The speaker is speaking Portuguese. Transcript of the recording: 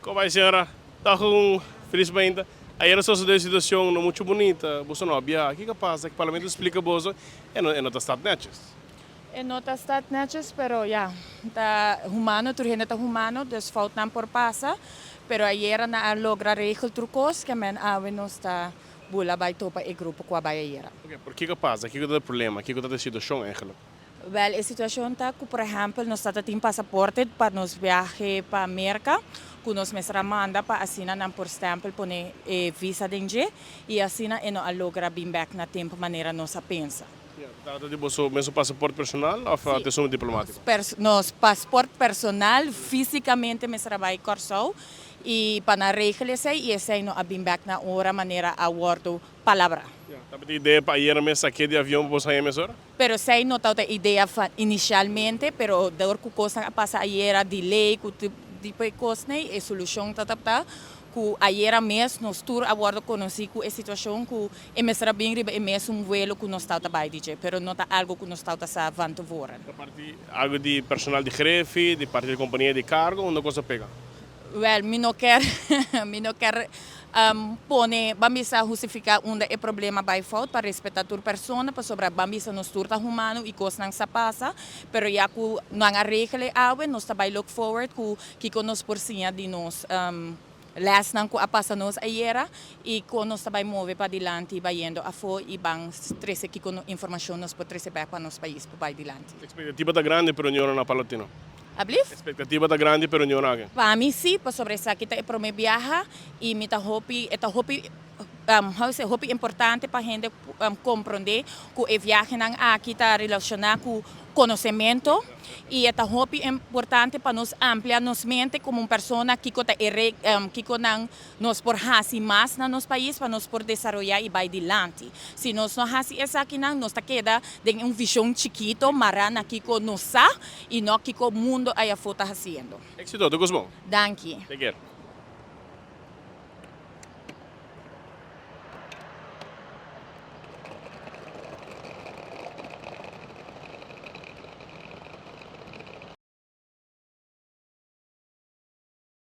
Como vai, senhora? Está com felizmente. Aí era só uma situação não muito bonita. Você não havia. O que passa? Que o parlamento explica você. Não está netjes. Não está netjes, pero ja, tá humano, turhene tá humano, dus fout não por passa. Pero ayer na logra regel trucos que men awe nos tá bula by topa e grupo kwa by ayer. Okay, por que passa? O que é o problema? O que é a situação, eigenlijk? Wel, a situação tá que, por exemplo, nós tá tem passaporte para nos viaje para América, que nos mesra manda para assinar não por stempel pone visa denge e assina e no logra bem back na tempo maneira nos pensa. Trata de você mesmo passaporte personal ou Sim. atenção diplomática? Nos passaporte personal, fisicamente me trabalho corso e para na regra e esse no abim back na hora maneira a word palavra. Tá a ideia para ir mesmo aqui de avião para sair mesmo hora? Pero sei não tá a ideia inicialmente, pero dor ku coisa passa ayer delay ku tipo de coisa e solução tá ku ayer mes nos tour abordo conheci ku a situação ku e mesra bem riba e mes vuelo ku nos tá by DJ, pero não tá algo ku nos tá sa vanto voren. Da parte algo de personal de grefe, de parte de companhia de cargo, uma coisa pega. Well, mi no quer, mi no quer pone, bambisa justificar onde é problema by fault para respeitar a pessoa, para sobre bambisa nos turta humano e coisa não se passa, pero já que não há regra awe, nós também look forward que nos por cima de nós last nang ko apasa nos ayera e ko nos também move para dilante bayendo a fo e bang stresse que com informação nos por trece para nos país para dilante. A expectativa está grande para a União na Palatino. Ablif? A expectativa está grande para a União aqui. Para mim sim, para sobre essa kita é para me viajar e me tá hopi hopi importante para gente compreender que o viagem não aqui está relacionado com conhecimento e é hopi importante para nos ampliar nos mente como uma pessoa que nos por hasi mais na nosso país para nos por desenvolver e vai dilante. Se nós não hasi essa aqui não, nós queda de visão chiquito, marana aqui com nós e não que o mundo aí fora fazendo. Éxito, tudo bom? Danke. Take care.